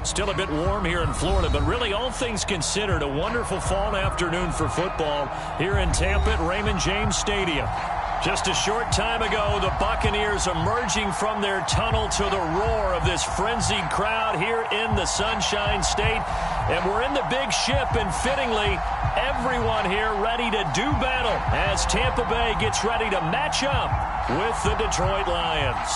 Still a bit warm here in Florida, but really all things considered, a wonderful fall afternoon for football here in Tampa at Raymond James Stadium. Just a short time ago, the Buccaneers emerging from their tunnel to the roar of this frenzied crowd here in the Sunshine State. And we're in the big ship, and fittingly, everyone here ready to do battle as Tampa Bay gets ready to match up with the Detroit Lions.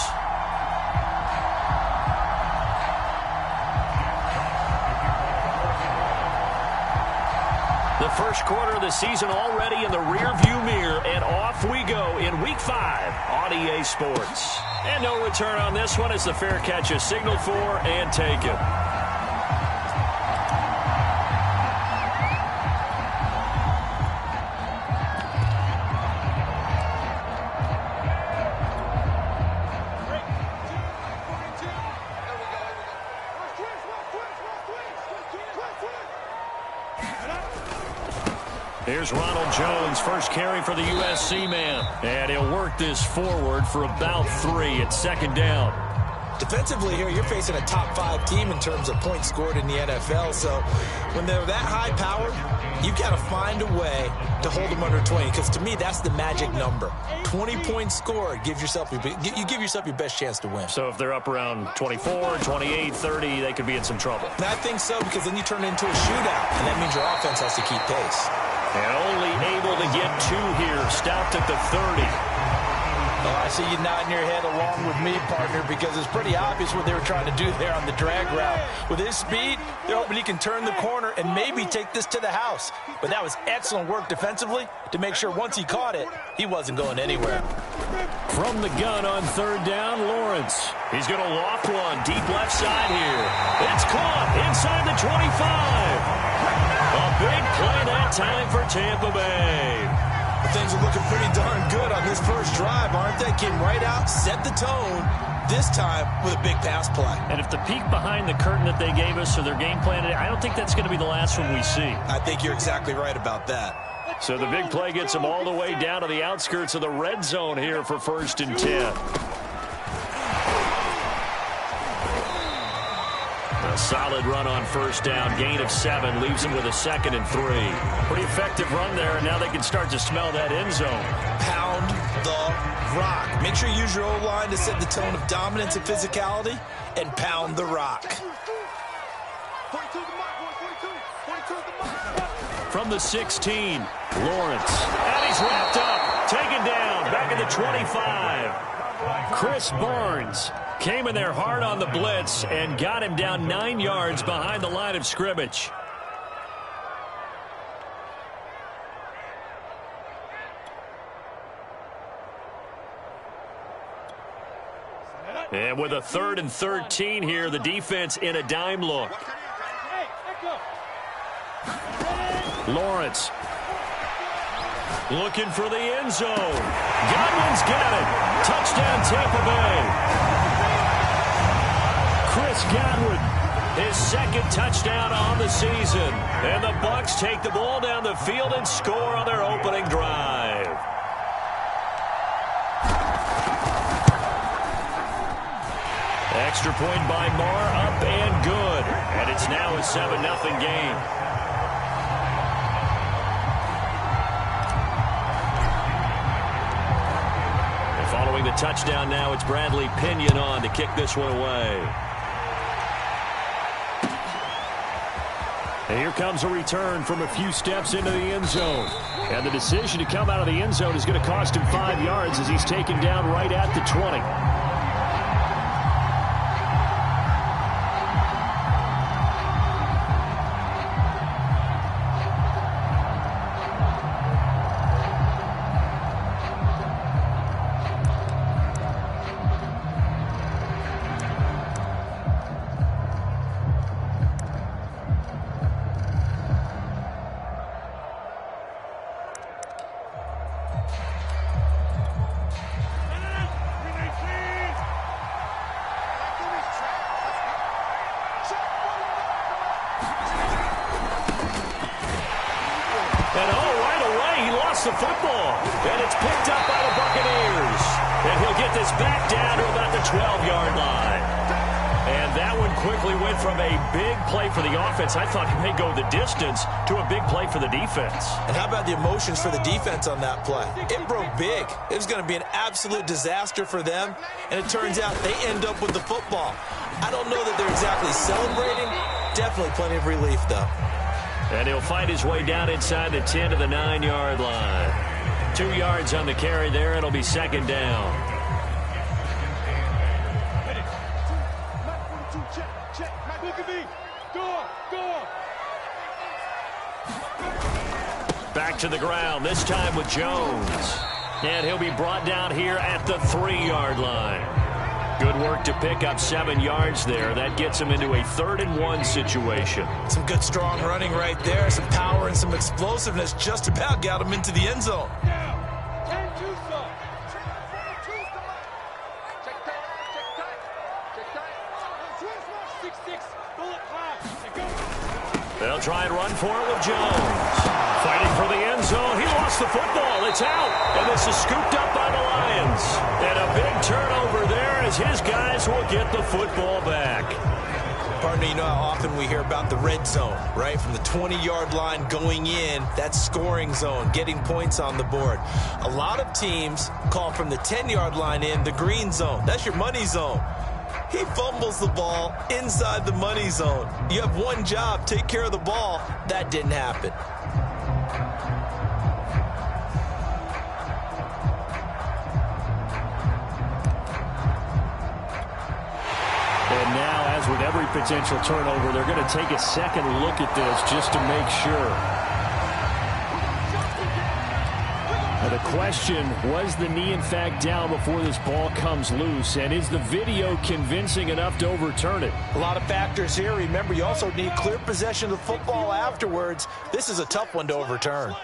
The first quarter of the season already in the rearview mirror, and off we go in Week 5 on EA Sports. And no return on this one as the fair catch is signaled for and taken. Here's Ronald Jones, first carry for the USC man. And he'll work this forward for about 3 at second down. Defensively here, you're facing a top 5 team in terms of points scored in the NFL. So when they're that high powered, you've got to find a way to hold them under 20. Because to me, that's the magic number. 20 points scored gives yourself you give yourself your best chance to win. So if they're up around 24, 28, 30, they could be in some trouble. And I think so, because then you turn it into a shootout, and that means your offense has to keep pace. And only able to get 2 here, stopped at the 30. Oh, I see you nodding your head along with me, partner, because it's pretty obvious what they were trying to do there on the drag route. With his speed, they're hoping he can turn the corner and maybe take this to the house. But that was excellent work defensively to make sure once he caught it, he wasn't going anywhere. From the gun on third down, Lawrence. He's going to loft one deep left side here. It's caught inside the 25. A big play that time for Tampa Bay. Things are looking pretty darn good on this first drive, aren't they? Came right out, set the tone, this time with a big pass play. And if the peek behind the curtain that they gave us or their game plan, I don't think that's going to be the last one we see. I think you're exactly right about that. So the big play gets them all the way down to the outskirts of the red zone here for 1st and 10. A solid run on first down, gain of 7, leaves them with a 2nd and 3. Pretty effective run there, and now they can start to smell that end zone. Pound the rock. Make sure you use your O-line to set the tone of dominance and physicality, and pound the rock. From the 16, Lawrence. And he's wrapped up, taken down, back at the 25. Chris Barnes came in there hard on the blitz and got him down 9 yards behind the line of scrimmage. And with a 3rd and 13 here, the defense in a dime look. Lawrence looking for the end zone. Godwin's got it. Touchdown, Tampa Bay. Chris Godwin, his 2nd touchdown on the season. And the Bucs take the ball down the field and score on their opening drive. Extra point by Marr, up and good. And it's now a 7-0 game. And following the touchdown now, it's Bradley Pinion on to kick this one away. And here comes a return from a few steps into the end zone. And the decision to come out of the end zone is going to cost him 5 yards as he's taken down right at the 20. The football, and it's picked up by the Buccaneers. And he'll get this back down to about the 12-yard line. And that one quickly went from a big play for the offense, I thought it may go the distance, to a big play for the defense. And how about the emotions for the defense on that play? It broke big. It was going to be an absolute disaster for them, and it turns out they end up with the football. I don't know that they're exactly celebrating. Definitely plenty of relief, though. And he'll fight his way down inside the 10 to the 9-yard line. 2 yards on the carry there. It'll be second down. Back to the ground, this time with Jones. And he'll be brought down here at the 3-yard line. Good work to pick up 7 yards there. That gets him into a 3rd-and-1 situation. Some good, strong running right there. Some power and some explosiveness just about got him into the end zone. They'll try and run for it with Jones. Fighting for the end zone. He lost the football. It's out. And this is scooped up by the Lions. And a big turnover there as his guys will get the football back. Pardon me, you know how often we hear about the red zone, right? From the 20-yard line going in, that's scoring zone, getting points on the board. A lot of teams call from the 10-yard line in the green zone. That's your money zone. He fumbles the ball inside the money zone. You have one job, take care of the ball. That didn't happen. And now, as with every potential turnover, they're going to take a second look at this just to make sure. Now the question, was the knee in fact down before this ball comes loose? And is the video convincing enough to overturn it? A lot of factors here. Remember, you also need clear possession of the football afterwards. This is a tough one to overturn.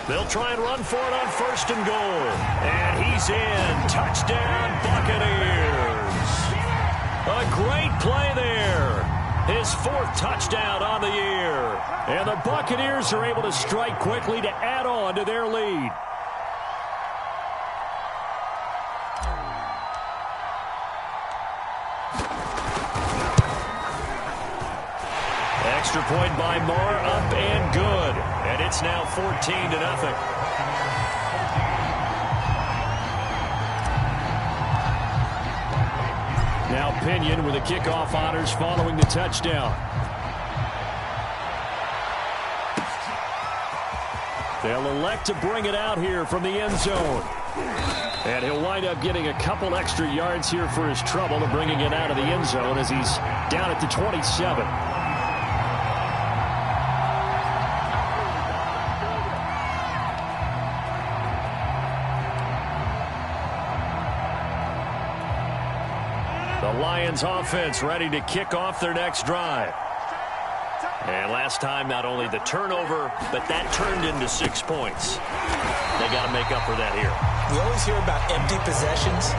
They'll try and run for it on 1st and goal. And he's in. Touchdown, Buccaneers. A great play there. His 4th touchdown on the year. And the Buccaneers are able to strike quickly to add on to their lead. Extra point by Marr, up and good. And it's now 14-0. Now Pinion with the kickoff honors following the touchdown. They'll elect to bring it out here from the end zone. And he'll wind up getting a couple extra yards here for his trouble and bringing it out of the end zone as he's down at the 27. The Lions offense ready to kick off their next drive. And last time, not only the turnover, but that turned into 6 points. They got to make up for that here. We always hear about empty possessions,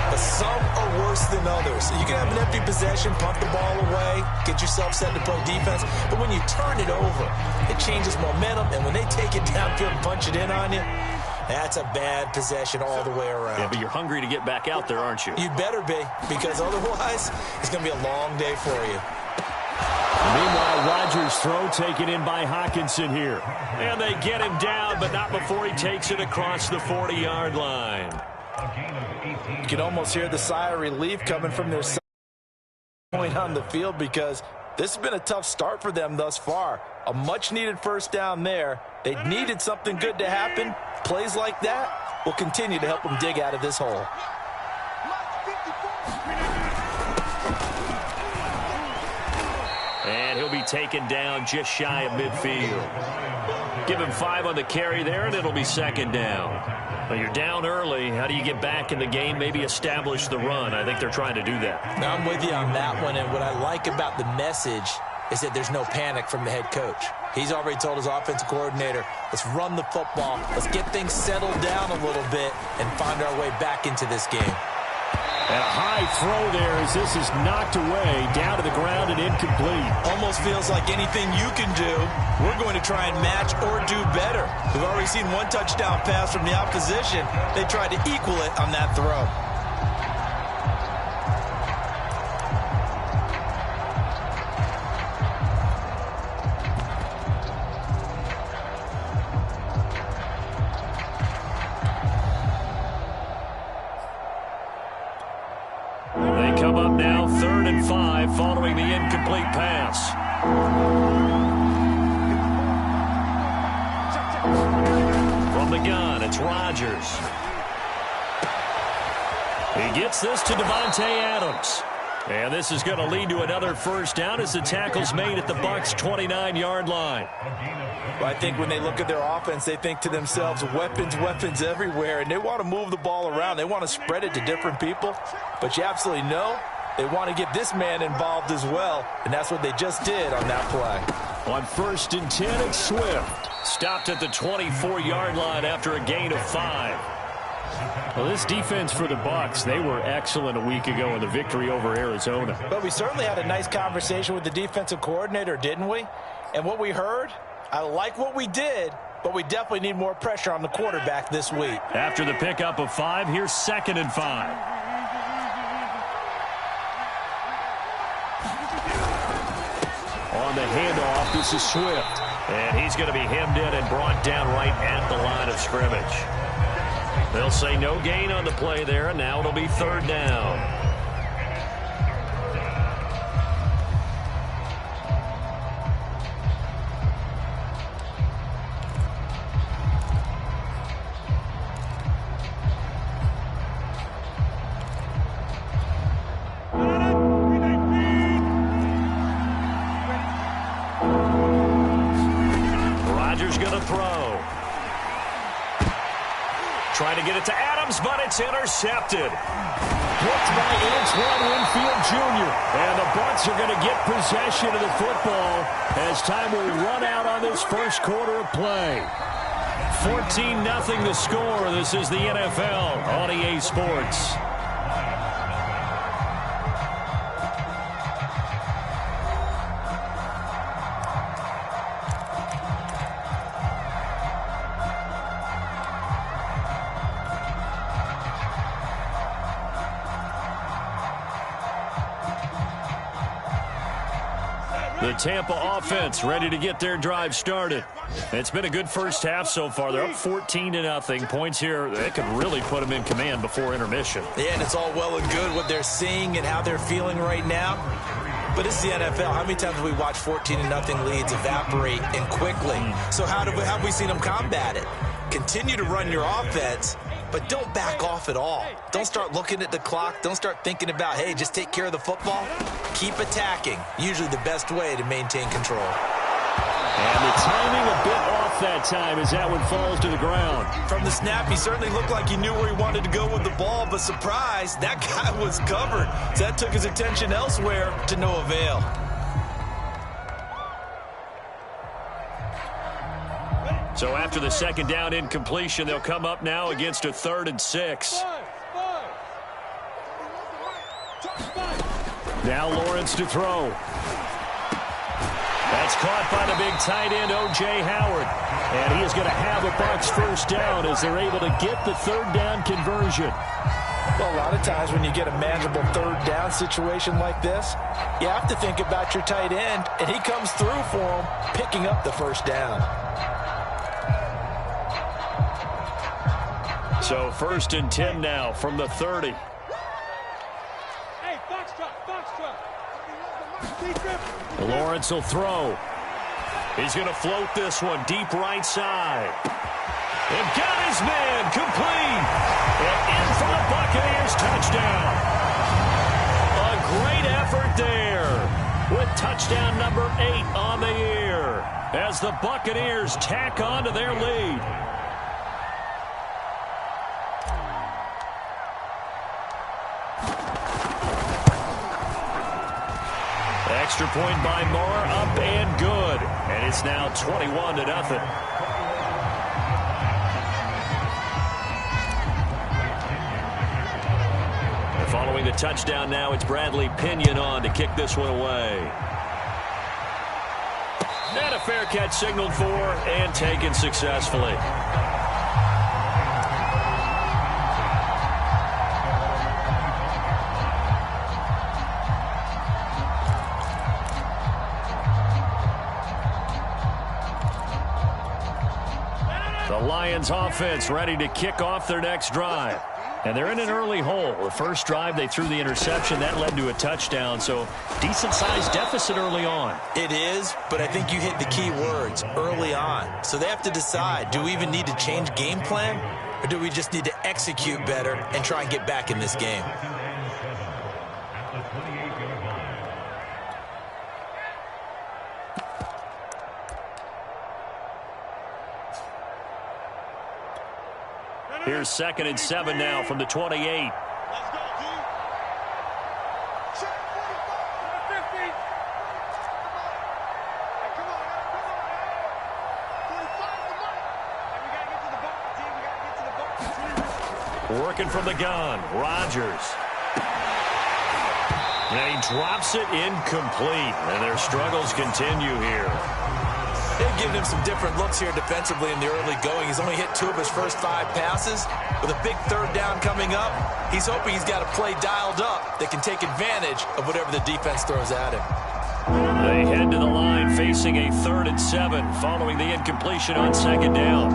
but some are worse than others. You can have an empty possession, punt the ball away, get yourself set to play defense, but when you turn it over, it changes momentum, and when they take it downfield and punch it in on you, that's a bad possession all the way around. Yeah, but you're hungry to get back out there, aren't you? You better be, because otherwise it's going to be a long day for you. Meanwhile, Rodgers' throw taken in by Hockenson here. And they get him down, but not before he takes it across the 40-yard line. You can almost hear the sigh of relief coming from their point on the field because this has been a tough start for them thus far. A much-needed first down there. They needed something good to happen. Plays like that will continue to help them dig out of this hole. And he'll be taken down just shy of midfield. Give him 5 on the carry there, and it'll be second down. Well, you're down early. How do you get back in the game, maybe establish the run? I think they're trying to do that. Now, I'm with you on that one, and what I like about the message is that there's no panic from the head coach. He's already told his offensive coordinator, let's run the football, let's get things settled down a little bit and find our way back into this game. And a high throw there as this is knocked away, down to the ground and incomplete. Almost feels like anything you can do, we're going to try and match or do better. We've already seen one touchdown pass from the opposition. They tried to equal it on that throw. Come up now, 3rd and 5, following the incomplete pass. From the gun, it's Rodgers. He gets this to Davante Adams. And this is going to lead to another first down as the tackle's made at the Bucs' 29-yard line. Well, I think when they look at their offense, they think to themselves, weapons, weapons everywhere, and they want to move the ball around. They want to spread it to different people, but you absolutely know they want to get this man involved as well, and that's what they just did on that play. On 1st and 10, it's Swift. Stopped at the 24-yard line after a gain of 5. Well, this defense for the Bucs, they were excellent a week ago in the victory over Arizona. But we certainly had a nice conversation with the defensive coordinator, didn't we? And what we heard, I like what we did, but we definitely need more pressure on the quarterback this week. After the pickup of 5, here's 2nd and 5. On the handoff, this is Swift. And he's going to be hemmed in and brought down right at the line of scrimmage. They'll say no gain on the play there, and now it'll be 3rd down. Rodgers going to throw. Trying to get it to Adams, but it's intercepted. Blocked by Antoine Winfield Jr. And the Bucs are going to get possession of the football as time will run out on this first quarter of play. 14-0 the score. This is the NFL on EA Sports. The Tampa offense ready to get their drive started. It's been a good first half so far. They're up 14-0. Points here, they could really put them in command before intermission. Yeah, and it's all well and good what they're seeing and how they're feeling right now. But it's the NFL. How many times have we watched 14-0 leads evaporate and quickly? So how have we seen them combat it? Continue to run your offense, but don't back off at all. Don't start looking at the clock. Don't start thinking about, hey, just take care of the football. Keep attacking. Usually the best way to maintain control. And the timing a bit off that time as that one falls to the ground. From the snap, he certainly looked like he knew where he wanted to go with the ball, but surprise, that guy was covered. So that took his attention elsewhere to no avail. So after the 2nd down incompletion, they'll come up now against a 3rd and 6. Now Lawrence to throw. That's caught by the big tight end, O.J. Howard. And he is going to have a Bucs first down as they're able to get the 3rd down conversion. Well, a lot of times when you get a manageable 3rd down situation like this, you have to think about your tight end, and he comes through for him, picking up the first down. So 1st and 10 now from the 30. Lawrence will throw. He's going to float this one deep right side. And got his man complete. And in for the Buccaneers touchdown. A great effort there with touchdown number 8 on the year as the Buccaneers tack on to their lead. Extra point by Moore, up and good. And it's now 21-0. Throwing the touchdown now, it's Bradley Pinion on to kick this one away. And a fair catch signaled for and taken successfully. The Lions offense ready to kick off their next drive. And they're in an early hole. The first drive, they threw the interception. That led to a touchdown, so decent-sized deficit early on. It is, but I think you hit the key words, early on. So they have to decide, do we even need to change game plan, or do we just need to execute better and try and get back in this game? Here's 2nd and 7 now from the 28. Let's go, team. Check 45, 50. Come on, 45 the mark. And we got to get to the ball, team. We got to get to the ball. Working from the gun, Rodgers. And he drops it incomplete. And their struggles continue here. They've given him some different looks here defensively in the early going. He's only hit 2 of his first 5 passes. With a big 3rd down coming up, he's hoping he's got a play dialed up that can take advantage of whatever the defense throws at him. They head to the line facing a 3rd and 7 following the incompletion on 2nd down.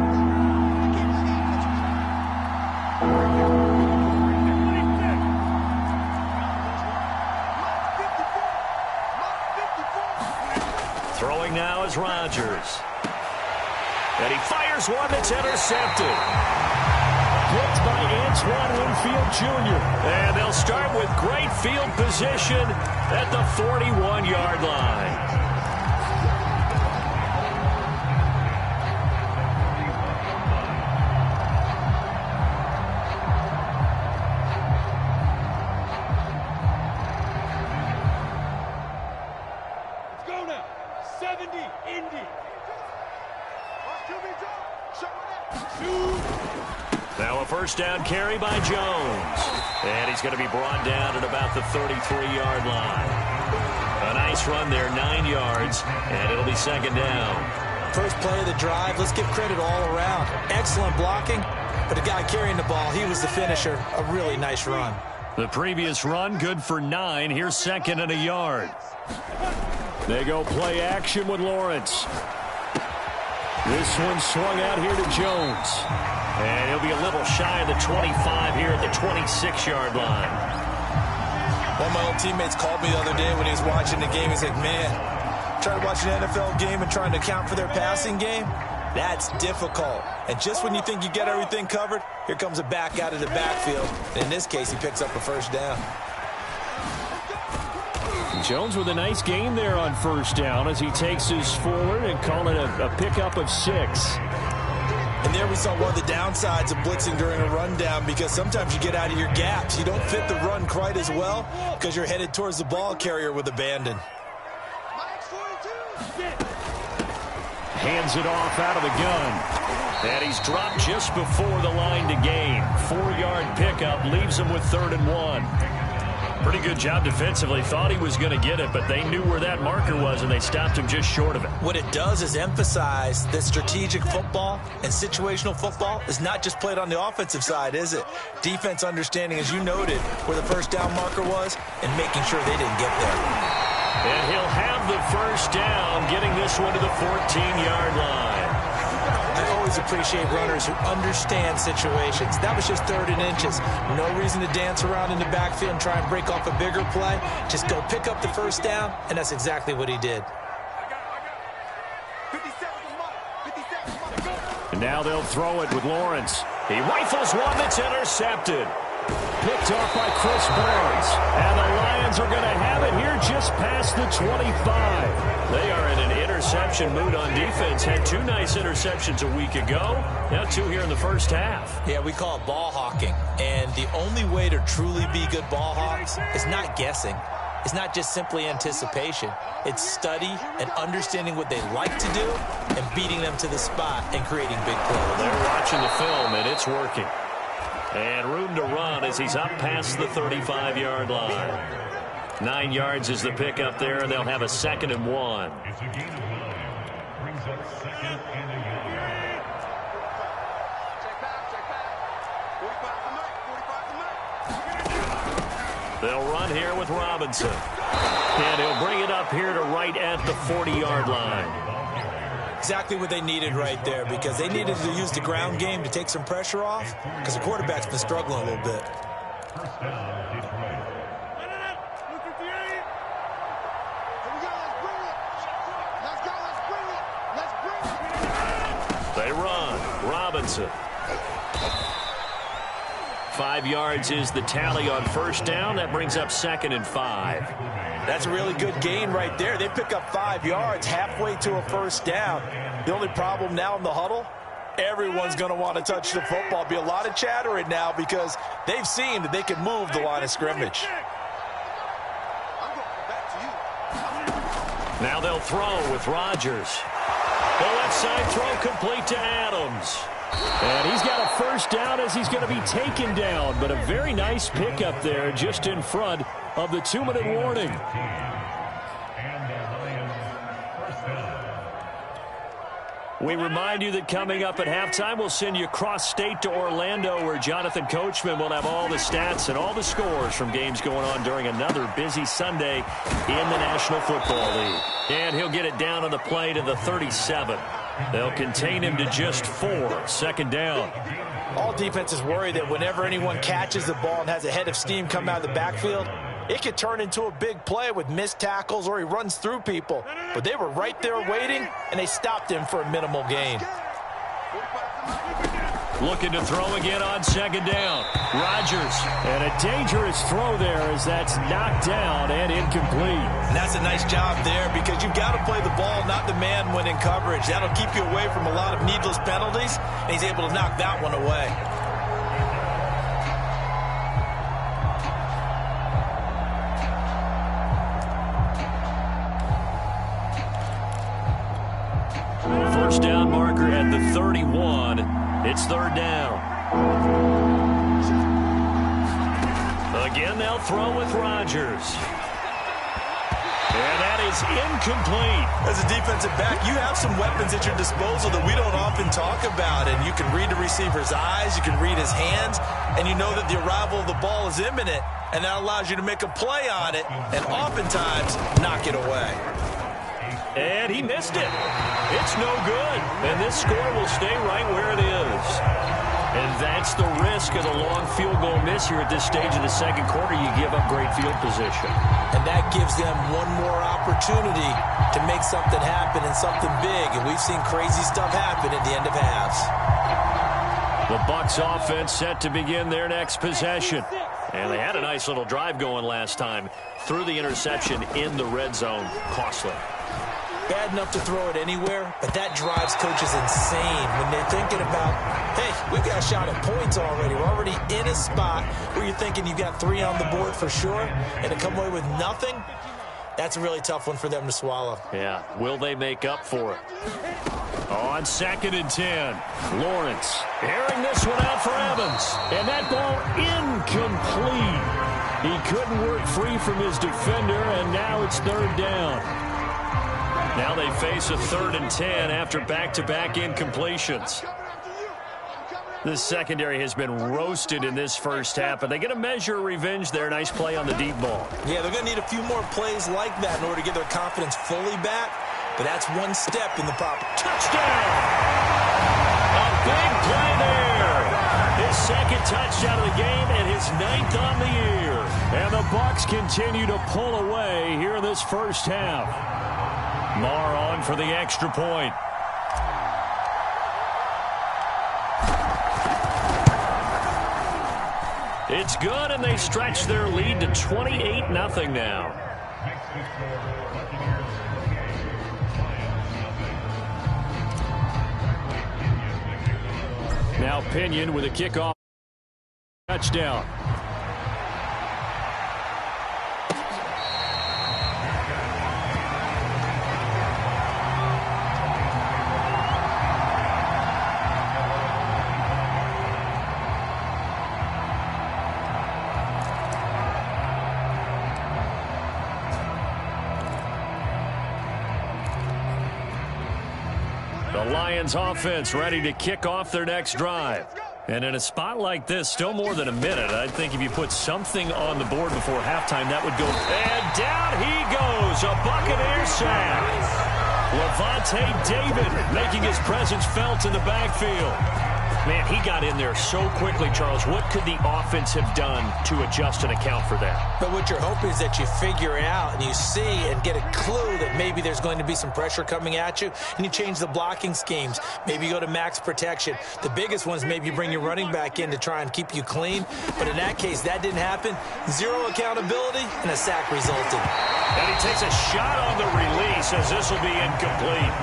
Throwing now is Rodgers. And he fires one that's intercepted. Blocked by Antoine Winfield Jr. And they'll start with great field position at the 41-yard line. Let's go now. 70, Indy. Now a first down carry by Jones. And he's going to be brought down at about the 33-yard line. A nice run there, 9 yards, and it'll be 2nd down. First play of the drive, let's give credit all around. Excellent blocking, but the guy carrying the ball, he was the finisher. A really nice run. The previous run, good for 9. Here's 2nd and a yard. They go play action with Lawrence. This one swung out here to Jones. And he'll be a little shy of the 25 here at the 26-yard line. One of my old teammates called me the other day when he was watching the game. He's like, man, trying to watch an NFL game and trying to account for their passing game, that's difficult. And just when you think you get everything covered, here comes a back out of the backfield. In this case, he picks up a first down. Jones with a nice gain there on first down as he takes his forward and call it a pickup of 6. And there we saw one of the downsides of blitzing during a rundown, because sometimes you get out of your gaps. You don't fit the run quite as well because you're headed towards the ball carrier with abandon. Hands it off out of the gun. And he's dropped just before the line to gain. 4-yard pickup leaves him with 3rd and 1. Pretty good job defensively. Thought he was going to get it, but they knew where that marker was, and they stopped him just short of it. What it does is emphasize that strategic football and situational football is not just played on the offensive side, is it? Defense understanding, as you noted, where the first down marker was and making sure they didn't get there. And he'll have the first down, getting this one to the 14-yard line. I always appreciate runners who understand situations. That was just 3rd and inches. No reason to dance around in the backfield and try and break off a bigger play. Just go pick up the first down, and that's exactly what he did. And now they'll throw it with Lawrence. He rifles one that's intercepted. Picked off by Chris Barnes. And the Lions are going to have it here just past the 25. They are in an interception mood on defense. Had 2 nice interceptions a week ago. Now 2 here in the first half. Yeah, we call it ball hawking. And the only way to truly be good ball hawks is not guessing. It's not just simply anticipation. It's study and understanding what they like to do and beating them to the spot and creating big plays. They're watching the film, and it's working. And room to run as he's up past the 35-yard line. 9 yards is the pickup there, and they'll have a 2nd and 1. It's a gain of 9. Brings up 2nd and a yard. Check back. 45 to Mike. They'll run here with Robinson. And he'll bring it up here to right at the 40-yard line. Exactly what they needed right there, because they needed to use the ground game to take some pressure off, because the quarterback's been struggling a little bit. First down, Detroit. They run. Robinson. 5 yards is the tally on first down. That brings up 2nd and 5. That's a really good gain right there. They pick up 5 yards halfway to a first down. The only problem now in the huddle, everyone's going to want to touch the football. Be a lot of chattering now because they've seen that they can move the line of scrimmage. Now they'll throw with Rodgers. The left side throw complete to Adams. And he's got a first down as he's going to be taken down. But a very nice pickup there just in front of the 2-minute warning. And the Lions, first down. We remind you that coming up at halftime, we'll send you cross-state to Orlando, where Jonathan Coachman will have all the stats and all the scores from games going on during another busy Sunday in the National Football League. And he'll get it down on the play to the 37. They'll contain him to just 4. 2nd down. All defenses worry that whenever anyone catches the ball and has a head of steam come out of the backfield, it could turn into a big play with missed tackles or he runs through people. But they were right there waiting, and they stopped him for a minimal gain. Looking to throw again on 2nd down. Rodgers. And a dangerous throw there as that's knocked down and incomplete. And that's a nice job there because you've got to play the ball, not the man when in coverage. That'll keep you away from a lot of needless penalties, and he's able to knock that one away. First down marker at the 31. It's 3rd down. Again, they'll throw with Rodgers. And that is incomplete. As a defensive back, you have some weapons at your disposal that we don't often talk about. And you can read the receiver's eyes, you can read his hands, and you know that the arrival of the ball is imminent. And that allows you to make a play on it and oftentimes knock it away. And he missed it. It's no good. And this score will stay right where it is. And that's the risk of the long field goal miss here at this stage of the second quarter. You give up great field position. And that gives them one more opportunity to make something happen and something big. And we've seen crazy stuff happen at the end of halves. The Bucs offense set to begin their next possession. And they had a nice little drive going last time. Threw the interception in the red zone. Costly. Bad enough to throw it anywhere, but that drives coaches insane when they're thinking about, hey, we've got a shot at points already. We're already in a spot where you're thinking you've got 3 on the board for sure, and to come away with nothing, that's a really tough one for them to swallow. Yeah, will they make up for it? On 2nd and 10, Lawrence airing this one out for Evans, and that ball incomplete. He couldn't work free from his defender, and now it's 3rd down. Now they face a 3rd and 10 after back-to-back incompletions. The secondary has been roasted in this first half, but they get a measure of revenge there. Nice play on the deep ball. Yeah, they're going to need a few more plays like that in order to get their confidence fully back, but that's one step in the proper touchdown. A big play there. His 2nd touchdown of the game and his 9th on the year. And the Bucs continue to pull away here in this first half. Marr on for the extra point. It's good, and they stretch their lead to 28-0 now. Now Pinion with a kickoff touchdown. The Lions offense ready to kick off their next drive. And in a spot like this, still more than a minute, I think if you put something on the board before halftime, that would go. And down he goes, a Buccaneer sack. Levante David making his presence felt in the backfield. Man, he got in there so quickly, Charles. What could the offense have done to adjust and account for that? But what you're hoping is that you figure it out and you see and get a clue that maybe there's going to be some pressure coming at you, and you change the blocking schemes. Maybe you go to max protection. The biggest one is maybe you bring your running back in to try and keep you clean. But in that case, that didn't happen. Zero accountability, and a sack resulted. And he takes a shot on the release as this will be incomplete.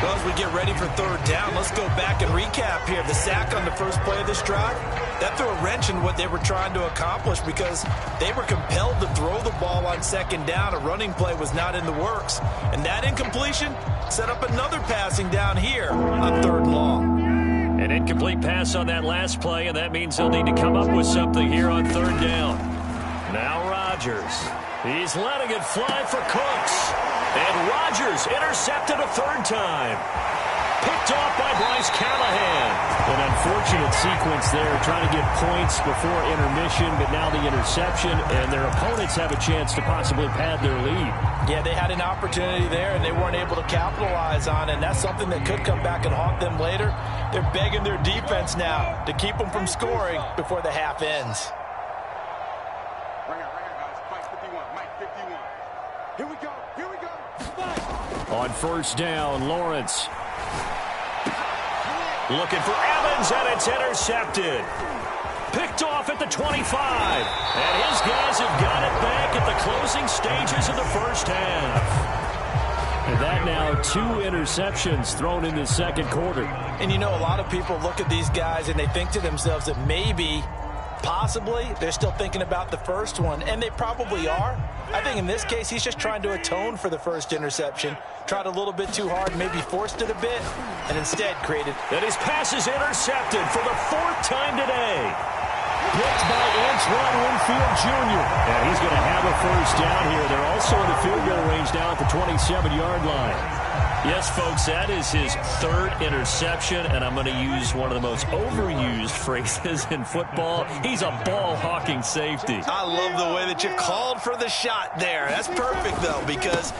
Well, as we get ready for third down, let's go back and recap here. The sack on the first play of this drive, that threw a wrench in what they were trying to accomplish because they were compelled to throw the ball on second down. A running play was not in the works. And that incompletion set up another passing down here on third and long. An incomplete pass on that last play, and that means they'll need to come up with something here on third down. Now Rodgers. He's letting it fly for Cooks. And Rodgers intercepted a third time. Picked off by Bryce Callahan. An unfortunate sequence there, trying to get points before intermission, but now the interception, and their opponents have a chance to possibly pad their lead. Yeah, they had an opportunity there, and they weren't able to capitalize on it, and that's something that could come back and haunt them later. They're begging their defense now to keep them from scoring before the half ends. Right out, guys. Mike 51. Here we go. On first down, Lawrence. Looking for Evans, and it's intercepted. Picked off at the 25. And his guys have got it back at the closing stages of the first half. And that now 2 interceptions thrown in the second quarter. And you know, a lot of people look at these guys and they think to themselves that maybe, possibly, they're still thinking about the first one, and they probably are. I think in this case, he's just trying to atone for the first interception. Tried a little bit too hard, maybe forced it a bit, and instead created. And his pass is intercepted for the 4th time today. Picked by Antoine Winfield Jr. And he's going to have a first down here. They're also in the field goal range now at the 27-yard line. Yes, folks, that is his 3rd interception, and I'm going to use one of the most overused phrases in football. He's a ball-hawking safety. I love the way that you called for the shot there. That's perfect, though, because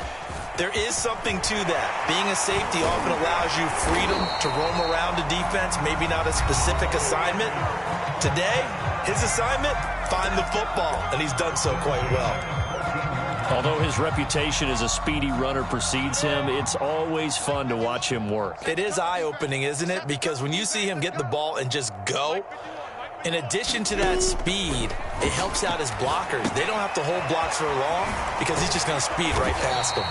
there is something to that. Being a safety often allows you freedom to roam around a defense, maybe not a specific assignment. Today, his assignment, find the football, and he's done so quite well. Although his reputation as a speedy runner precedes him, it's always fun to watch him work. It is eye-opening, isn't it? Because when you see him get the ball and just go, in addition to that speed, it helps out his blockers. They don't have to hold blocks for long because he's just going to speed right past them.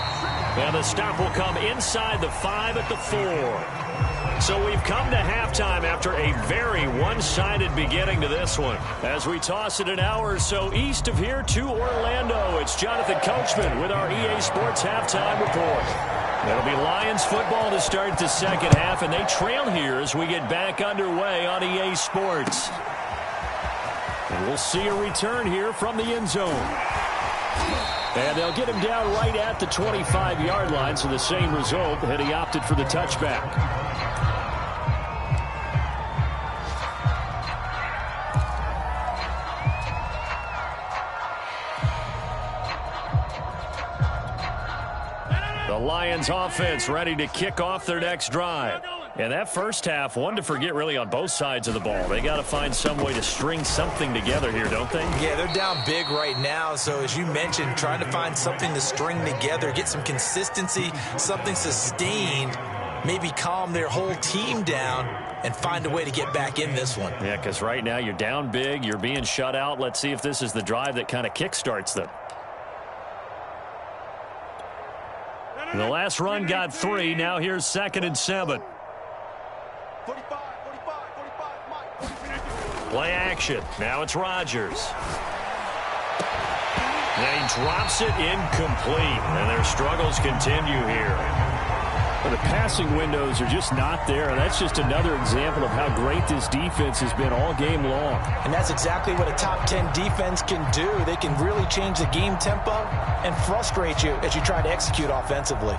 And the stop will come inside the 5 at the 4. So we've come to halftime after a very one-sided beginning to this one. As we toss it an hour or so east of here to Orlando, it's Jonathan Coachman with our EA Sports Halftime Report. It'll be Lions football to start the second half, and they trail here as we get back underway on EA Sports. And we'll see a return here from the end zone. And they'll get him down right at the 25-yard line, so the same result, and he opted for the touchback. The Lions offense ready to kick off their next drive. And that first half, one to forget really on both sides of the ball. They got to find some way to string something together here, don't they? Yeah, they're down big right now. So as you mentioned, trying to find something to string together, get some consistency, something sustained, maybe calm their whole team down and find a way to get back in this one. Yeah, because right now you're down big, you're being shut out. Let's see if this is the drive that kind of kickstarts them. The last run got 3. Now here's 2nd and 7. 45, Mike. Play action. Now it's Rodgers. And he drops it incomplete. And their struggles continue here. Well, the passing windows are just not there. That's just another example of how great this defense has been all game long. And that's exactly what a top 10 defense can do. They can really change the game tempo and frustrate you as you try to execute offensively.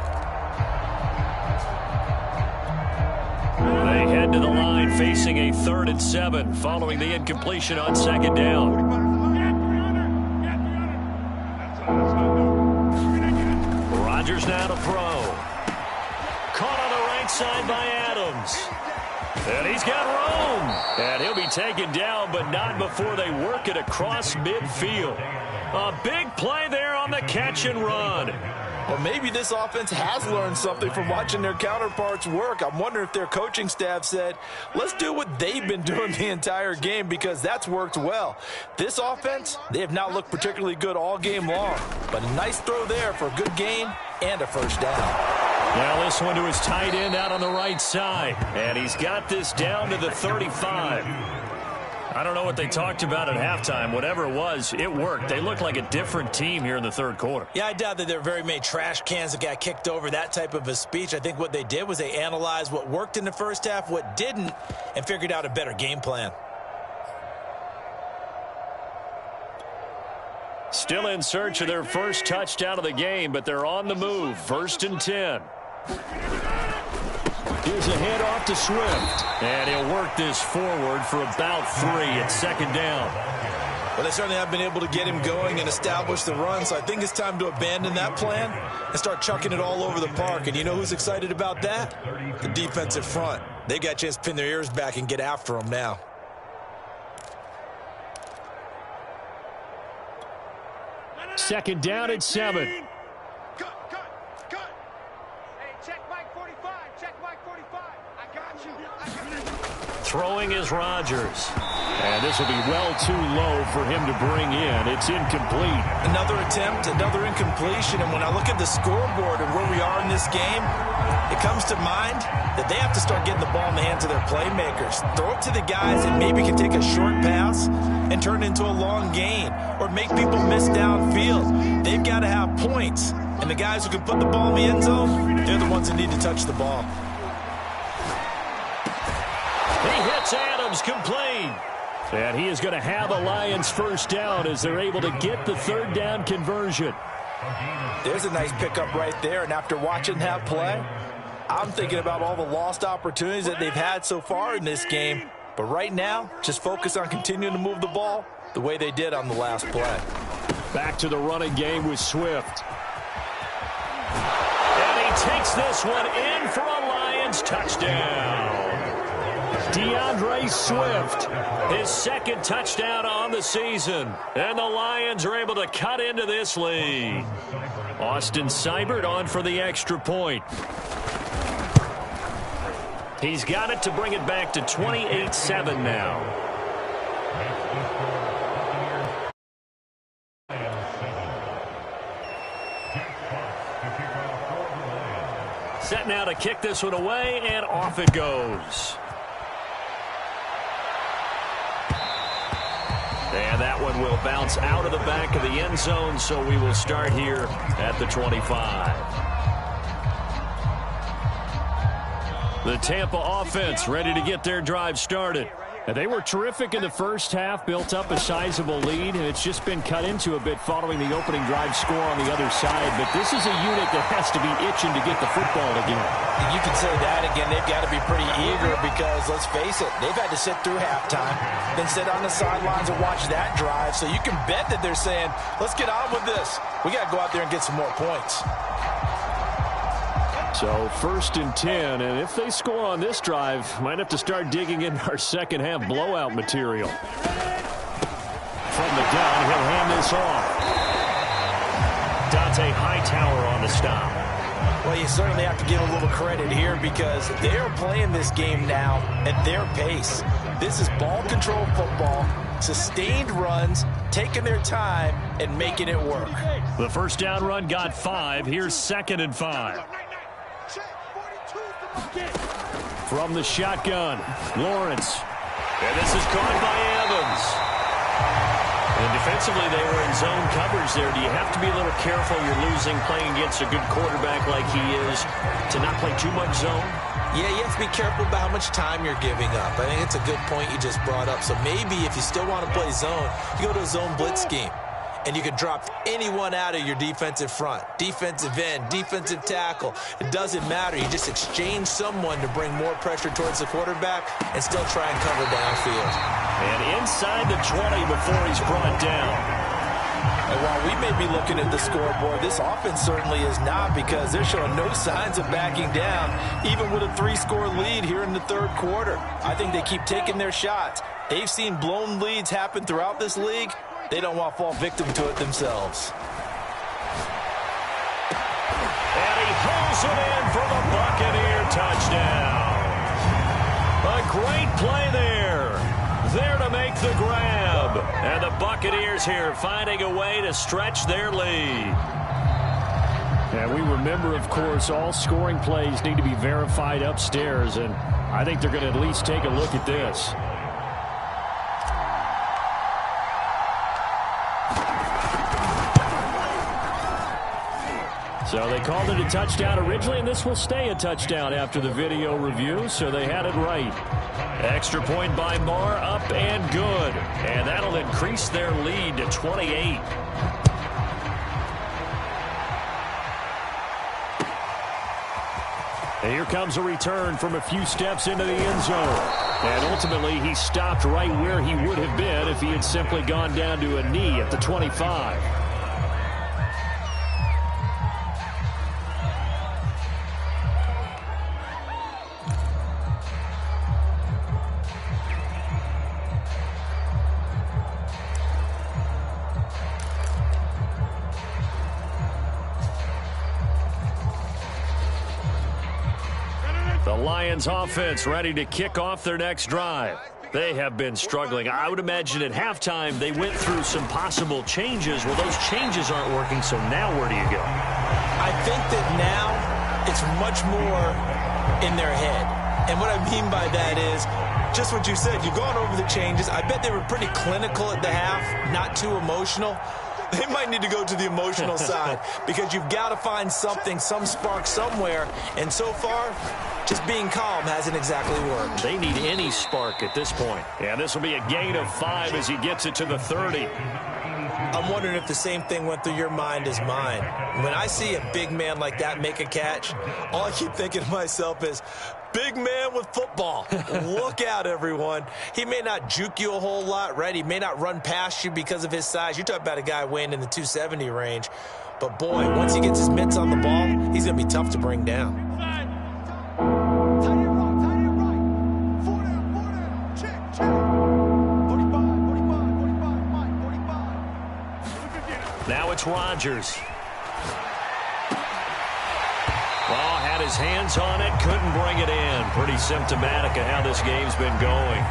head to the line facing a 3rd and 7 following the incompletion on 2nd down. Rodgers now to throw. Caught on the right side by Adams. And he's got room. And he'll be taken down, but not before they work it across midfield. A big play there on the catch and run. Well, maybe this offense has learned something from watching their counterparts work. I'm wondering if their coaching staff said, let's do what they've been doing the entire game, because that's worked well. This offense, they have not looked particularly good all game long. But a nice throw there for a good gain and a 1st down. Now this one to his tight end out on the right side. And he's got this down to the 35. I don't know what they talked about at halftime. Whatever it was, it worked. They look like a different team here in the 3rd quarter. Yeah, I doubt that there were very many trash cans that got kicked over, that type of a speech. I think what they did was they analyzed what worked in the 1st half, what didn't, and figured out a better game plan. Still in search of their first touchdown of the game, but they're on the move. 1st and 10. Here's a handoff to Swift. And he'll work this forward for about 3 at 2nd down. Well, they certainly have been able to get him going and establish the run, so I think it's time to abandon that plan and start chucking it all over the park. And you know who's excited about that? The defensive front. They got a chance to pin their ears back and get after him now. Second down at 7. Cut. Hey, check Mike 45. Check Mike 45. I got you. Throwing is Rodgers. And this will be well too low for him to bring in. It's incomplete. Another attempt, another incompletion. And when I look at the scoreboard and where we are in this game, it comes to mind that they have to start getting the ball in the hands of their playmakers. Throw it to the guys that maybe can take a short pass and turn it into a long gain or make people miss downfield. They've got to have points. And the guys who can put the ball in the end zone, they're the ones that need to touch the ball. He hits Adams, complete. And he is going to have a Lions 1st down as they're able to get the 3rd down conversion. There's a nice pickup right there, and after watching that play, I'm thinking about all the lost opportunities that they've had so far in this game. But right now, just focus on continuing to move the ball the way they did on the last play. Back to the running game with Swift. And he takes this one in for a Lions touchdown. DeAndre Swift. His 2nd touchdown on the season. And the Lions are able to cut into this lead. Austin Seibert on for the extra point. He's got it to bring it back to 28-7 now. Set now to kick this one away, and off it goes. And that one will bounce out of the back of the end zone, so we will start here at the 25. The Tampa offense ready to get their drive started. And they were terrific in the 1st half, built up a sizable lead, and it's just been cut into a bit following the opening drive score on the other side. But this is a unit that has to be itching to get the football again. You can say that again. They've got to be pretty eager because, let's face it, they've had to sit through halftime, then sit on the sidelines and watch that drive. So you can bet that they're saying, let's get on with this. We got to go out there and get some more points. So 1st and 10, and if they score on this drive, might have to start digging in our 2nd half blowout material. From the gun, he'll hand this off. Dante Hightower on the stop. Well, you certainly have to give a little credit here because they're playing this game now at their pace. This is ball control football, sustained runs, taking their time, and making it work. The 1st down run got 5. Here's 2nd and 5. From the shotgun, Lawrence. And this is caught by Evans. And defensively, they were in zone coverage there. Do you have to be a little careful? You're losing playing against a good quarterback like he is to not play too much zone? Yeah, you have to be careful about how much time you're giving up. I think it's a good point you just brought up. So maybe if you still want to play zone, you go to a zone blitz scheme. and you can drop anyone out of your defensive front. Defensive end, defensive tackle. It doesn't matter. You just exchange someone to bring more pressure towards the quarterback and still try and cover downfield. And inside the 20 before he's brought down. And while we may be looking at the scoreboard, this offense certainly is not, because they're showing no signs of backing down, even with a 3-score lead here in the third quarter. I think they keep taking their shots. They've seen blown leads happen throughout this league. They don't want to fall victim to it themselves. And he pulls it in for the Buccaneer touchdown. A great play there. There to make the grab. And the Buccaneers here finding a way to stretch their lead. And we remember, of course, all scoring plays need to be verified upstairs, and I think they're going to at least take a look at this. So they called it a touchdown originally, and this will stay a touchdown after the video review, so they had it right. Extra point by Marr, up and good. And that'll increase their lead to 28. And here comes a return from a few steps into the end zone. And ultimately, he stopped right where he would have been if he had simply gone down to a knee at the 25. The Lions offense ready to kick off their next drive. They have been struggling. I would imagine at halftime they went through some possible changes. Well, those changes aren't working, so now where do you go? I think that now it's much more in their head. And what I mean by that is just what you said. You've gone over the changes. I bet they were pretty clinical at the half, not too emotional. They might need to go to the emotional side, because you've got to find something, some spark somewhere. And so far, just being calm hasn't exactly worked. They need any spark at this point. Yeah, this will be a gain of 5 as he gets it to the 30. I'm wondering if the same thing went through your mind as mine. When I see a big man like that make a catch, all I keep thinking to myself is, big man with football. Look out, everyone. He may not juke you a whole lot, right? He may not run past you because of his size. You're talking about a guy weighing in the 270 range. But, boy, once he gets his mitts on the ball, he's going to be tough to bring down. Now it's Rodgers. Well, had his hands on it, couldn't bring it in. Pretty symptomatic of how this game's been going.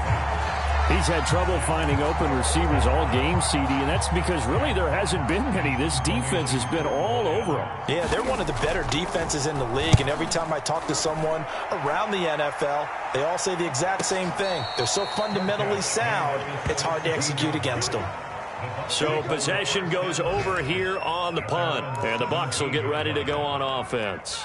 He's had trouble finding open receivers all game, CD, and that's because really there hasn't been many. This defense has been all over him. Yeah, they're one of the better defenses in the league, and every time I talk to someone around the NFL, they all say the exact same thing. They're so fundamentally sound, it's hard to execute against them. So possession goes over here on the punt, and the Bucs will get ready to go on offense.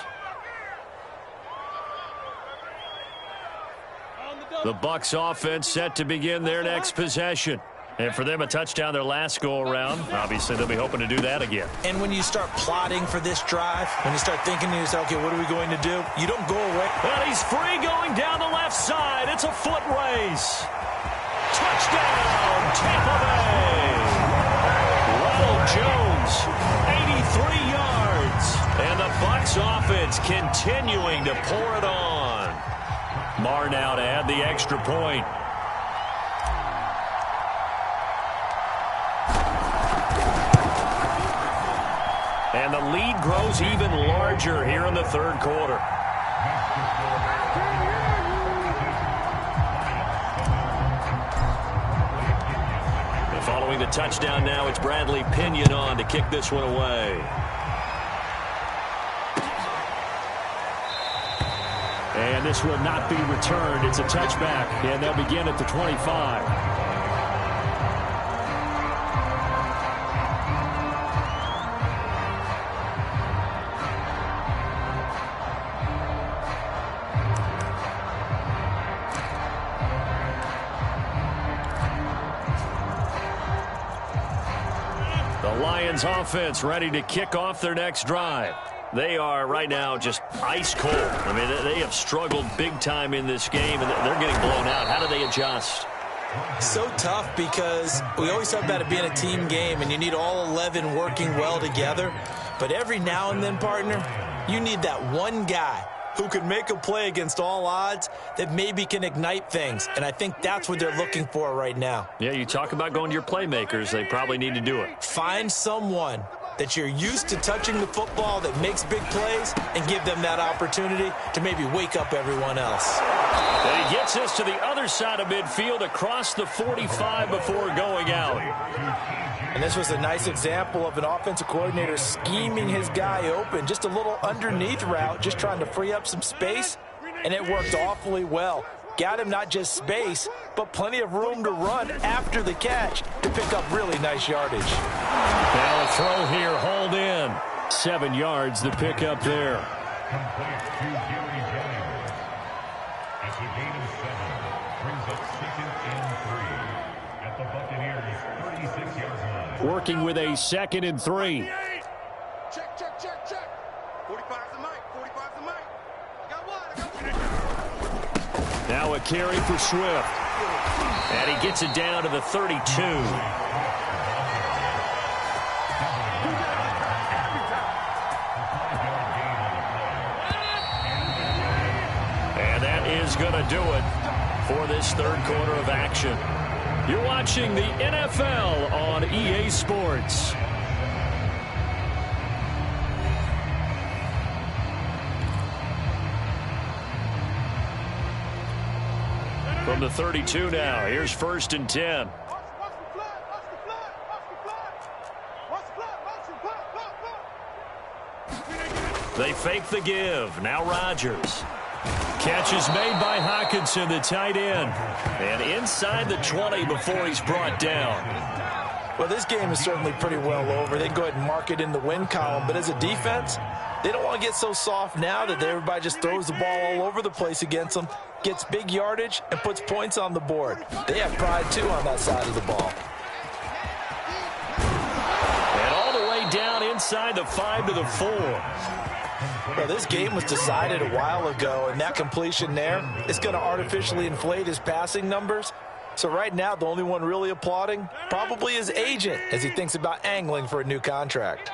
The Bucs offense set to begin their next possession. And for them, a touchdown their last go-around. Obviously, they'll be hoping to do that again. And when you start plotting for this drive, when you start thinking to yourself, okay, what are we going to do? You don't go away. And he's free going down the left side. It's a foot race. Touchdown, Tampa Bay. Ronald Jones, 83 yards. And the Bucs offense continuing to pour it on. Marr now to add the extra point. And the lead grows even larger here in the third quarter. And following the touchdown now, it's Bradley Pinion on to kick this one away. And this will not be returned. It's a touchback, and they'll begin at the 25. The Lions offense ready to kick off their next drive. They are right now just ice cold. I mean, they have struggled big time in this game, and they're getting blown out. How do they adjust? So tough because we always talk about it being a team game, and you need all 11 working well together. But every now and then, partner, you need that one guy who can make a play against all odds that maybe can ignite things. And I think that's what they're looking for right now. Yeah, you talk about going to your playmakers. They probably need to do it. Find someone that you're used to touching the football that makes big plays and give them that opportunity to maybe wake up everyone else. And he gets us to the other side of midfield across the 45 before going out. And this was a nice example of an offensive coordinator scheming his guy open. Just a little underneath route, just trying to free up some space, and it worked awfully well. Got him not just space, but plenty of room to run after the catch to pick up really nice yardage. Now a throw here, hauled in. 7 yards, the pickup there. Complete to Gary Jennings. It's a gain of 7. Brings up 2nd and 3. At the Buccaneers' 36-yard line. Working with a 2nd and 3. Check, check, check, check. 45's the mic. 45's the mic. I got one. Now a carry for Swift. And he gets it down to the 32. And that is going to do it for this third quarter of action. You're watching the NFL on EA Sports. From the 32 now, here's 1st and 10. They fake the give. Now Rodgers. Catch is made by Hockenson, the tight end. And inside the 20 before he's brought down. Well, this game is certainly pretty well over. They can go ahead and mark it in the win column. But as a defense, they don't want to get so soft now that everybody just throws the ball all over the place against them, gets big yardage, and puts points on the board. They have pride, too, on that side of the ball. And all the way down inside the 5 to the 4. Well, this game was decided a while ago, and that completion there is going to artificially inflate his passing numbers. So right now, the only one really applauding probably his agent as he thinks about angling for a new contract.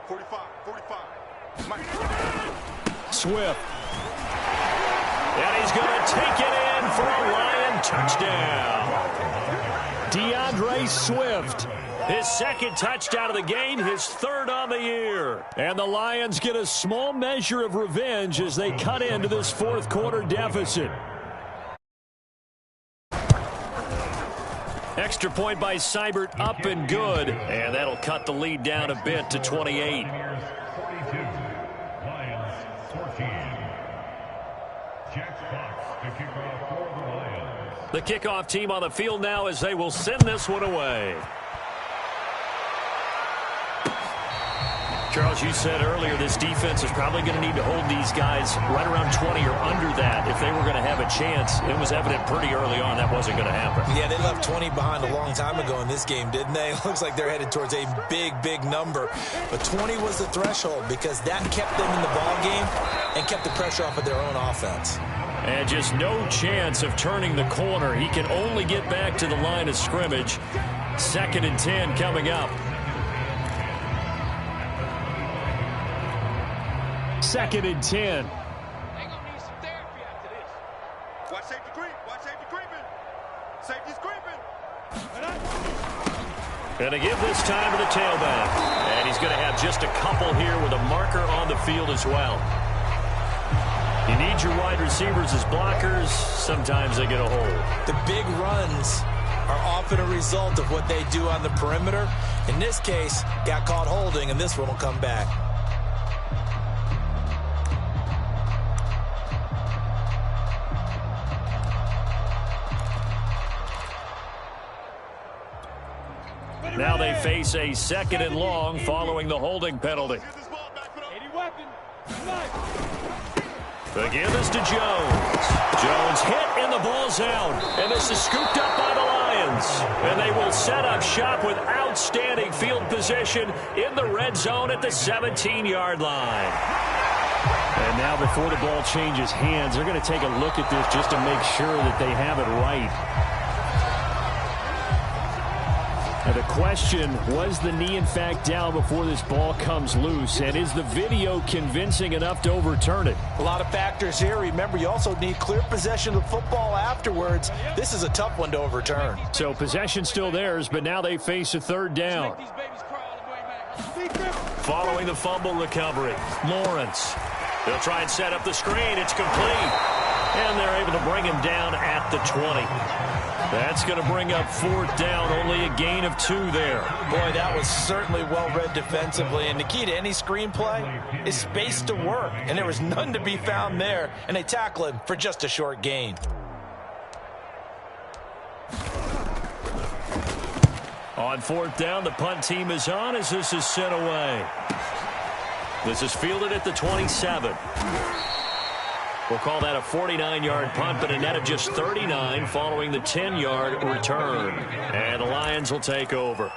45, 45. Swift. And he's going to take it in for a Lion touchdown. DeAndre Swift. His 2nd touchdown of the game, his 3rd on the year. And the Lions get a small measure of revenge as they cut into this 4th quarter deficit. Extra point by Seibert, up and good. And that'll cut the lead down a bit to 28. Buccaneers 42. Lions 14. Jack Fox to kick off for the Lions. The kickoff team on the field now as they will send this one away. Charles, you said earlier this defense is probably going to need to hold these guys right around 20 or under that if they were going to have a chance. It was evident pretty early on that wasn't going to happen. Yeah, they left 20 behind a long time ago in this game, didn't they? It looks like they're headed towards a big, big number. But 20 was the threshold because that kept them in the ball game and kept the pressure off of their own offense. And just no chance of turning the corner. He can only get back to the line of scrimmage. 2nd and 10 coming up. 2nd and 10. They're going to need some therapy after this. Watch safety creep. Watch safety creeping. Safety's creeping. Going to give this time to the tailback. And he's going to have just a couple here with a marker on the field as well. You need your wide receivers as blockers. Sometimes they get a hold. The big runs are often a result of what they do on the perimeter. In this case, got caught holding, and this one will come back. Now they face a 2nd and long following the holding penalty. The give is to Jones. Jones hit and the ball's out. And this is scooped up by the Lions. Lions. And they will set up shop with outstanding field position in the red zone at the 17-yard line. And now before the ball changes hands, they're going to take a look at this just to make sure that they have it right. Now the question, was the knee in fact down before this ball comes loose? And is the video convincing enough to overturn it? A lot of factors here. Remember, you also need clear possession of the football afterwards. This is a tough one to overturn. So possession still theirs, but now they face a third down. Following the fumble recovery, Lawrence. They'll try and set up the screen. It's complete. And they're able to bring him down at the 20. That's going to bring up fourth down, only a gain of 2 there. Boy, that was certainly well-read defensively. And the key to any screenplay is space to work. And there was none to be found there. And they tackle him for just a short gain. On fourth down, the punt team is on as this is sent away. This is fielded at the 27. We'll call that a 49-yard punt, but a net of just 39 following the 10-yard return. And the Lions will take over.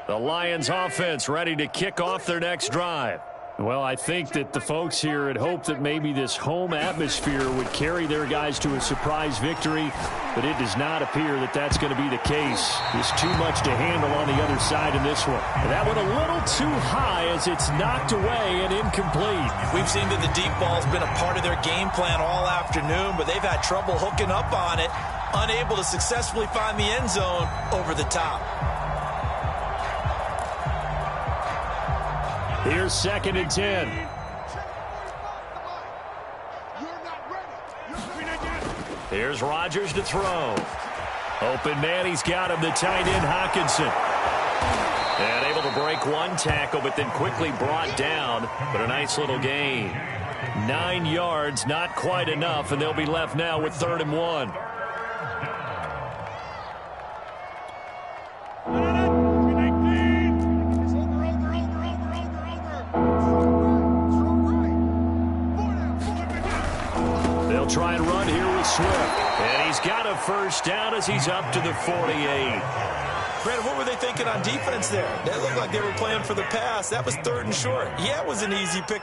The Lions offense ready to kick off their next drive. Well, I think that the folks here had hoped that maybe this home atmosphere would carry their guys to a surprise victory, but it does not appear that that's going to be the case. There's too much to handle on the other side in this one. And that one a little too high as it's knocked away and incomplete. We've seen that the deep ball's been a part of their game plan all afternoon, but they've had trouble hooking up on it, unable to successfully find the end zone over the top. Here's 2nd and 10. Here's Rodgers to throw. Open man, he's got him, the tight end Hockenson. And able to break one tackle, but then quickly brought down. But a nice little gain. 9 yards, not quite enough, and they'll be left now with 3rd and 1. Try and run here with Swift. And he's got a first down as he's up to the 48. Brandon, what were they thinking on defense there? They looked like they were playing for the pass. That was 3rd and short. Yeah, it was an easy pick.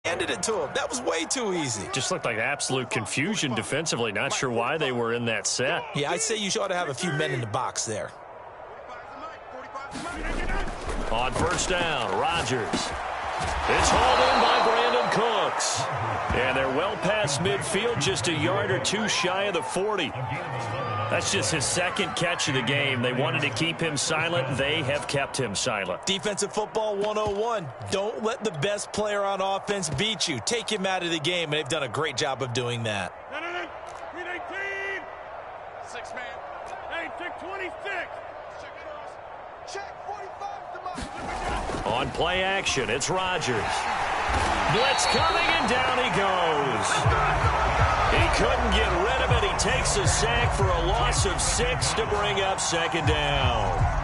Handed it to him. That was way too easy. Just looked like absolute confusion defensively. Not sure why they were in that set. Yeah, I'd say you ought to have a few men in the box there. On first down, Rodgers. It's hauled in by Brandon Cooks. And they're well past midfield, just a yard or 2 shy of the 40. That's just his 2nd catch of the game. They wanted to keep him silent. They have kept him silent. Defensive football 101. Don't let the best player on offense beat you. Take him out of the game, and they've done a great job of doing that. 319. 6 man. Hey, check 26. Check 45. On play action, it's Rodgers. Blitz coming, and down he goes. He couldn't get rid of it. He takes a sack for a loss of 6 to bring up 2nd down.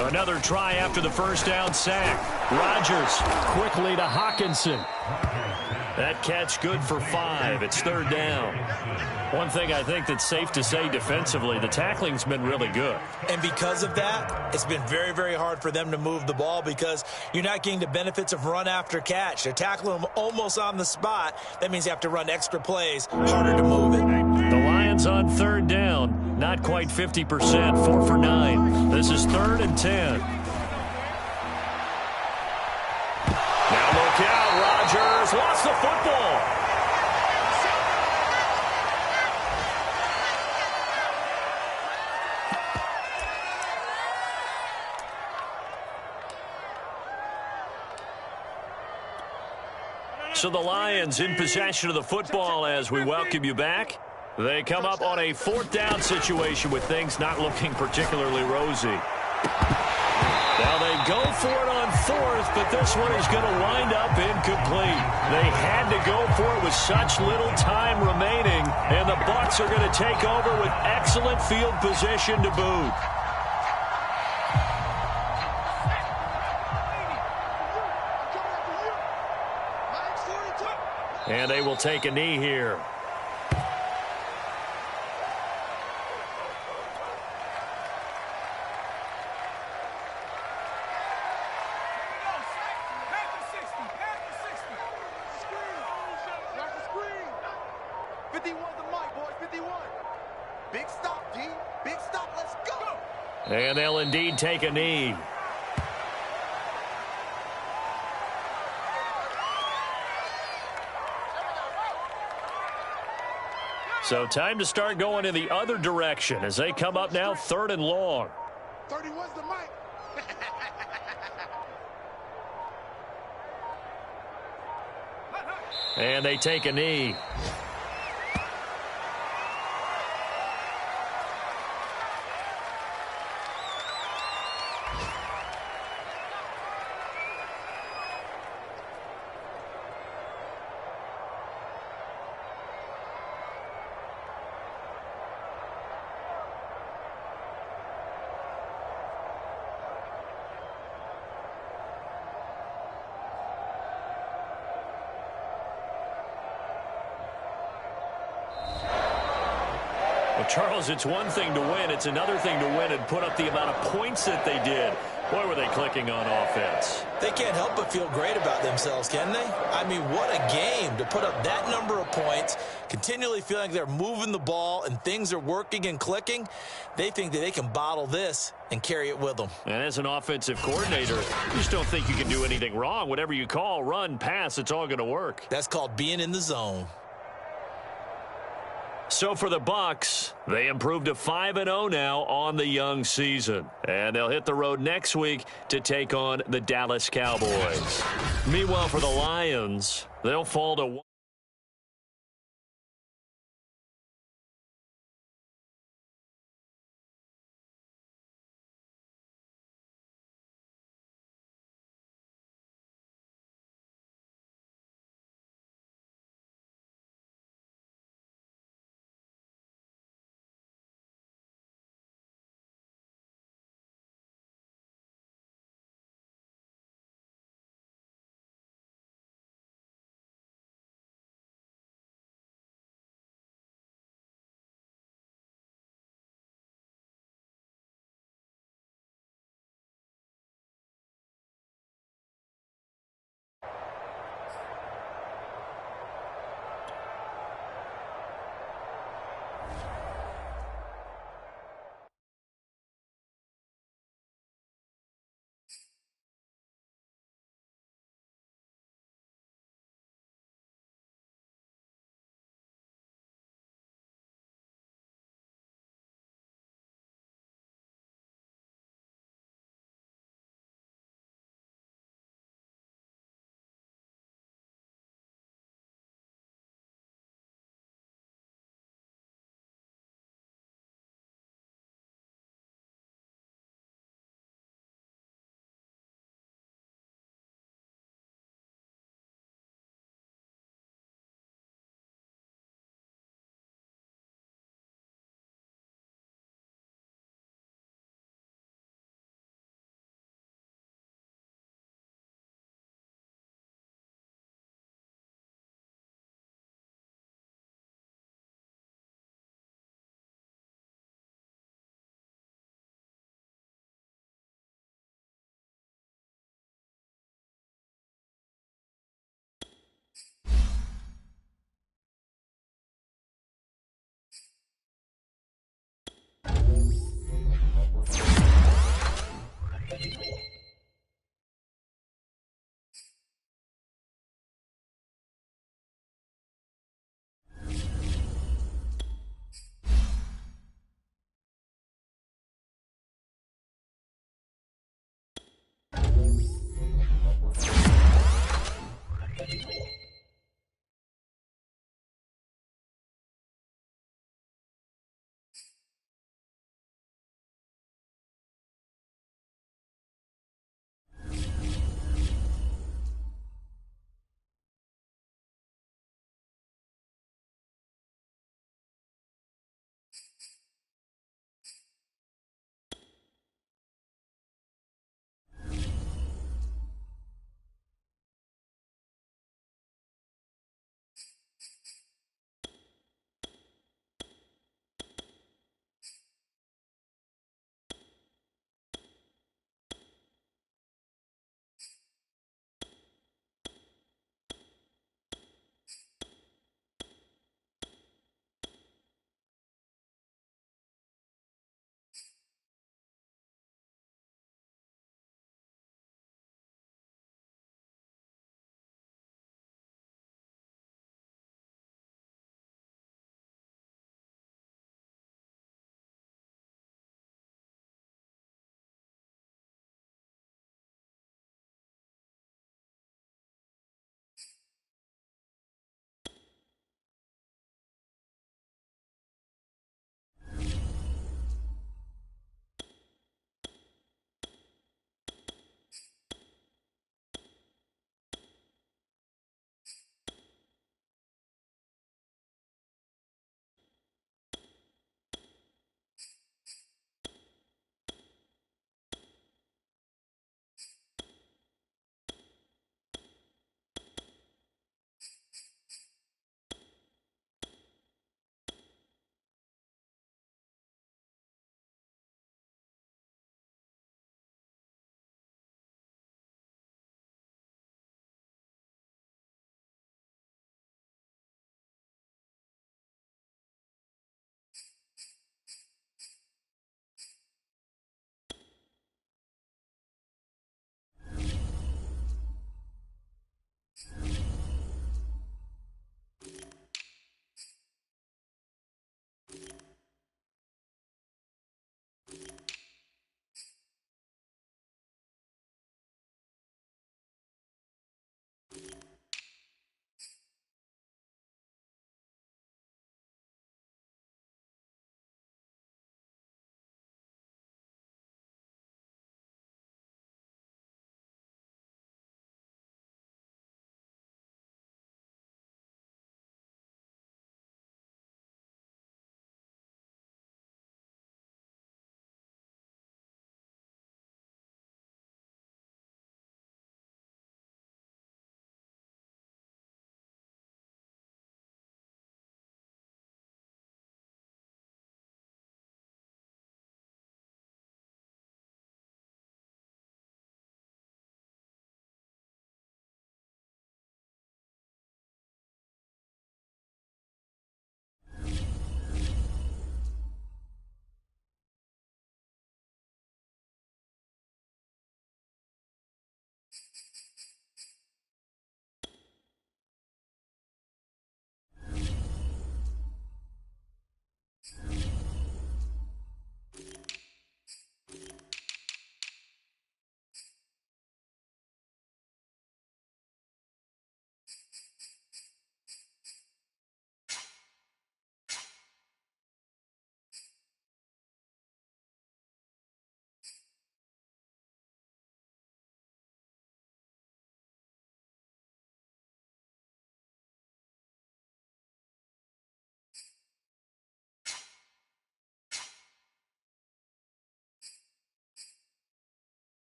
Another try after the first down sack. Rodgers quickly to Hockenson. That catch good for 5. It's 3rd down. One thing I think that's safe to say defensively, the tackling's been really good. And because of that, it's been very, very hard for them to move the ball because you're not getting the benefits of run after catch. They're tackling them almost on the spot. That means you have to run extra plays, harder to move it. The Lions on 3rd down, not quite 50%, 4 for 9. This is 3rd and 10. Now look out, Rodgers lost the football. So the Lions in possession of the football as we welcome you back. They come up on a 4th down situation with things not looking particularly rosy. Now they go for it on fourth, but this one is going to wind up incomplete. They had to go for it with such little time remaining, and the Bucs are going to take over with excellent field position to boot. And they will take a knee here. And they'll indeed take a knee. So time to start going in the other direction as they come up now 3rd and long. 31's the mic. And they take a knee. Well, Charles, it's one thing to win. It's another thing to win and put up the amount of points that they did. Boy, were they clicking on offense. They can't help but feel great about themselves, can they? I mean, what a game to put up that number of points, continually feeling like they're moving the ball and things are working and clicking. They think that they can bottle this and carry it with them. And as an offensive coordinator, you just don't think you can do anything wrong. Whatever you call, run, pass, it's all going to work. That's called being in the zone. So for the Bucs, they improved to 5-0 now on the young season. And they'll hit the road next week to take on the Dallas Cowboys. Meanwhile, for the Lions, they'll fall to